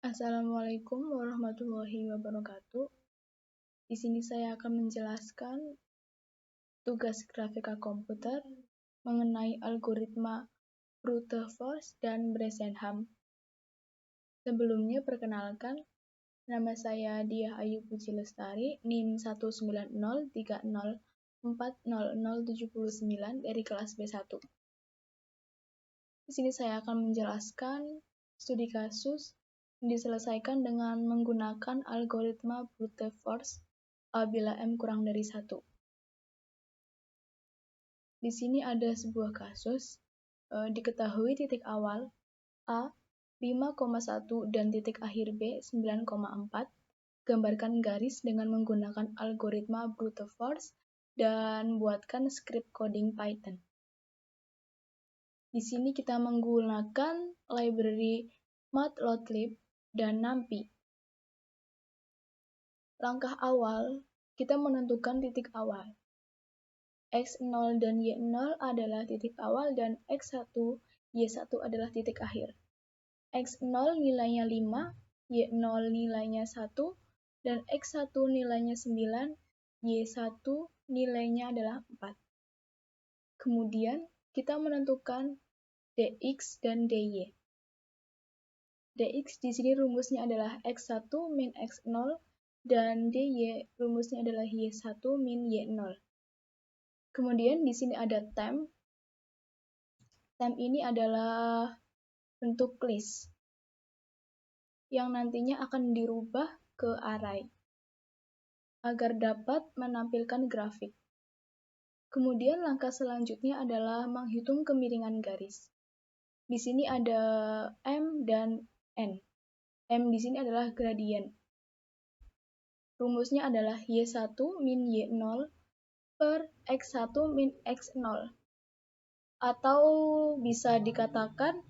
Assalamualaikum warahmatullahi wabarakatuh. Di sini saya akan menjelaskan tugas grafika komputer mengenai algoritma brute force dan Bresenham. Sebelumnya perkenalkan, nama saya Diah Ayu Puji Lestari, NIM 19030404079 dari kelas B1. Di sini saya akan menjelaskan studi kasus diselesaikan dengan menggunakan algoritma brute force apabila M kurang dari 1. Di sini ada sebuah kasus, diketahui titik awal A 5,1 dan titik akhir B 9,4, gambarkan garis dengan menggunakan algoritma brute force dan buatkan script coding Python. Di sini kita menggunakan library matplotlib dan numpy. Langkah awal, kita menentukan titik awal. X0 dan Y0 adalah titik awal dan X1, Y1 adalah titik akhir. X0 nilainya 5, Y0 nilainya 1, dan X1 nilainya 9, Y1 nilainya adalah 4. Kemudian, kita menentukan dx dan dy. Dx di sini rumusnya adalah X1 min X0, dan dy rumusnya adalah Y1 min Y0. Kemudian di sini ada temp. Temp ini adalah bentuk list yang nantinya akan dirubah ke array agar dapat menampilkan grafik. Kemudian langkah selanjutnya adalah menghitung kemiringan garis. Di sini ada M dan N. M di sini adalah gradien. Rumusnya adalah Y1 min Y0 per X1 min X0. Atau bisa dikatakan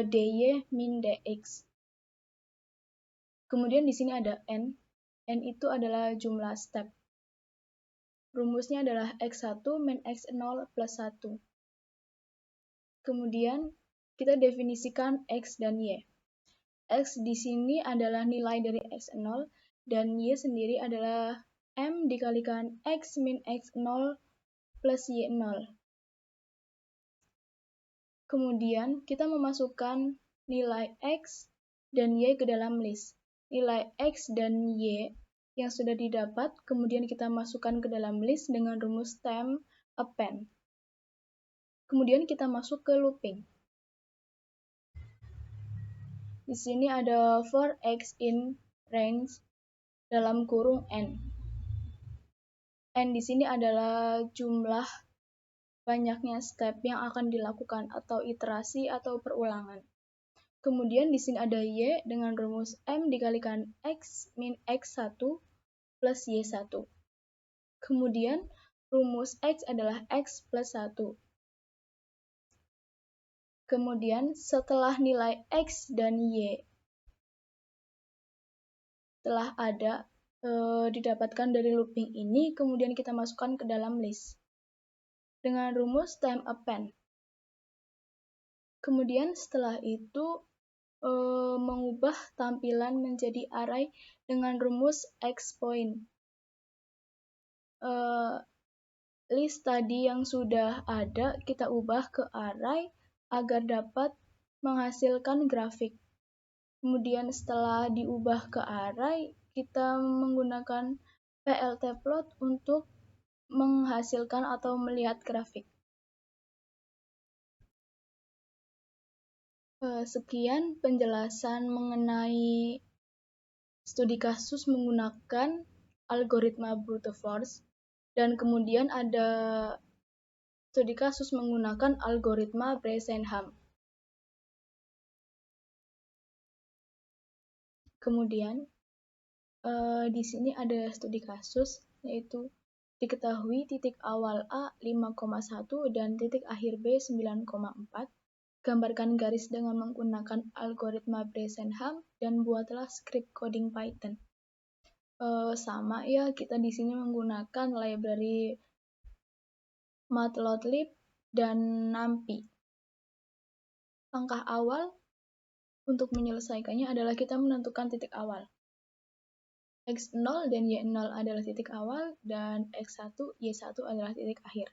dy min dx. Kemudian di sini ada N. N itu adalah jumlah step. Rumusnya adalah X1 min X0 plus 1. Kemudian kita definisikan X dan Y. X di sini adalah nilai dari X0 dan Y sendiri adalah M dikalikan X min X0 plus Y0. Kemudian kita memasukkan nilai X dan Y ke dalam list. Nilai X dan Y yang sudah didapat kemudian kita masukkan ke dalam list dengan rumus temp append. Kemudian kita masuk ke looping. Di sini ada for X in range dalam kurung N. N di sini adalah jumlah banyaknya step yang akan dilakukan atau iterasi atau perulangan. Kemudian di sini ada Y dengan rumus M dikalikan X min X1 plus Y1. Kemudian rumus X adalah X plus 1. Kemudian setelah nilai X dan Y telah ada didapatkan dari looping ini, kemudian kita masukkan ke dalam list dengan rumus temp append. Kemudian setelah itu mengubah tampilan menjadi array dengan rumus xPoint. List tadi yang sudah ada kita ubah ke array agar dapat menghasilkan grafik. Kemudian setelah diubah ke array, kita menggunakan pltplot untuk menghasilkan atau melihat grafik. Sekian penjelasan mengenai studi kasus menggunakan algoritma brute force, dan kemudian ada studi kasus menggunakan algoritma Bresenham. Kemudian di sini ada studi kasus, yaitu diketahui titik awal A 5,1 dan titik akhir B 9,4. Gambarkan garis dengan menggunakan algoritma Bresenham dan buatlah script coding Python. Sama ya, kita di sini menggunakan library matplotlib dan numpy. Langkah awal, untuk menyelesaikannya adalah kita menentukan titik awal. X0 dan Y0 adalah titik awal, dan X1, Y1 adalah titik akhir.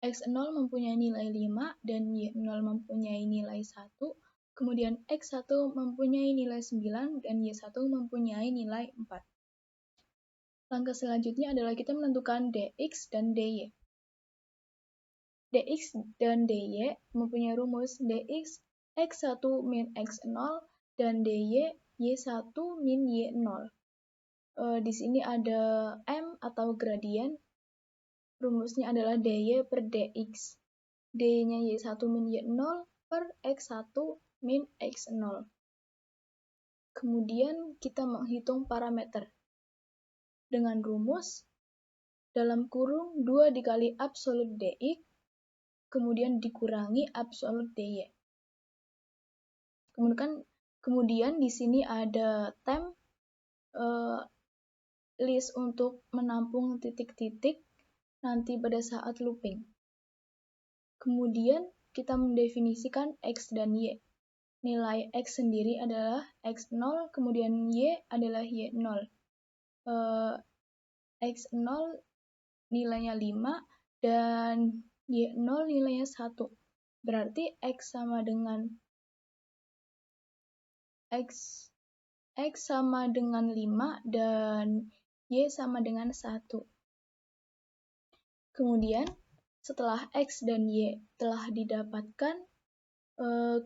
X0 mempunyai nilai 5 dan Y0 mempunyai nilai 1, kemudian X1 mempunyai nilai 9 dan Y1 mempunyai nilai 4. Langkah selanjutnya adalah kita menentukan dx dan dy. Dx dan dy mempunyai rumus dx x1 min x0 dan dy y1 min y0. Di sini ada m atau gradien. Rumusnya adalah dy per dx. dy-nya y1 min y0 per x1 min x0. Kemudian kita menghitung parameter. Dengan rumus dalam kurung 2 dikali absolut dx, kemudian dikurangi absolut dy. Kemudian di sini ada temp, list untuk menampung titik-titik nanti pada saat looping. Kemudian kita mendefinisikan x dan y. Nilai x sendiri adalah x0, kemudian y adalah y0. X0 nilainya 5 dan Y0 nilainya 1. Berarti X sama dengan 5 dan Y sama dengan 1. Kemudian setelah X dan Y telah didapatkan,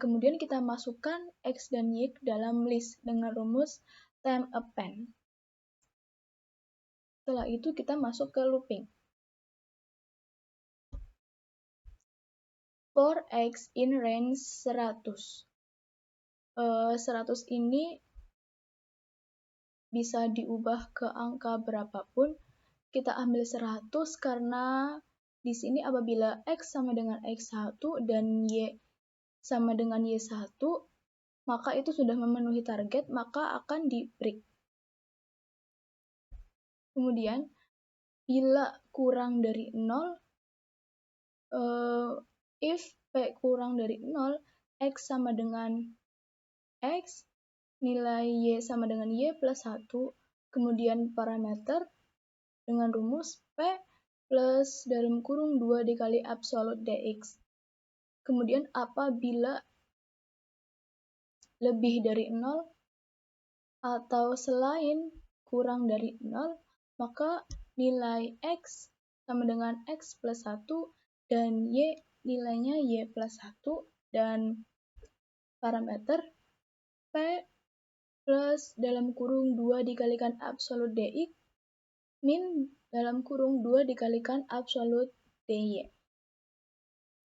kemudian kita masukkan X dan Y ke dalam list dengan rumus temp append. Setelah itu kita masuk ke looping. For X in range 100. 100 ini bisa diubah ke angka berapapun. Kita ambil 100 karena di sini apabila X sama dengan X1 dan Y sama dengan Y1, maka itu sudah memenuhi target, maka akan di break. Kemudian, bila kurang dari 0, if P kurang dari 0, X sama dengan X, nilai Y sama dengan Y plus 1, kemudian parameter dengan rumus P plus dalam kurung 2 dikali absolut dx. Kemudian apabila lebih dari 0 atau selain kurang dari 0, maka nilai X sama dengan X plus 1 dan Y nilainya Y plus 1 dan parameter P plus dalam kurung 2 dikalikan absolut dx min dalam kurung 2 dikalikan absolut dy.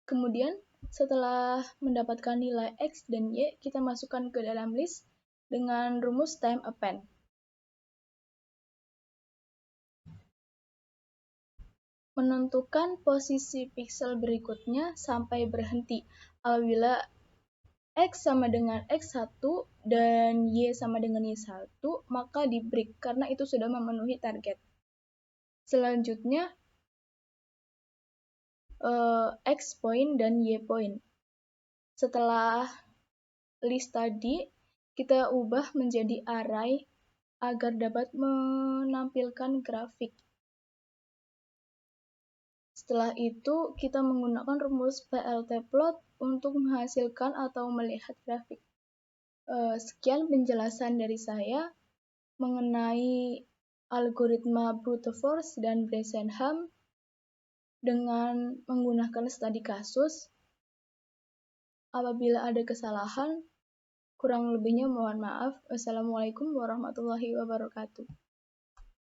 Kemudian setelah mendapatkan nilai X dan Y, kita masukkan ke dalam list dengan rumus temp append. Menentukan posisi pixel berikutnya sampai berhenti apabila X sama dengan X1 dan Y sama dengan Y1, maka di break karena itu sudah memenuhi target. Selanjutnya, X point dan Y point. Setelah list tadi, kita ubah menjadi array agar dapat menampilkan grafik. Setelah itu, kita menggunakan rumus pltplot untuk menghasilkan atau melihat grafik. Sekian penjelasan dari saya mengenai algoritma brute force dan Bresenham dengan menggunakan studi kasus. Apabila ada kesalahan, kurang lebihnya mohon maaf. Wassalamualaikum warahmatullahi wabarakatuh.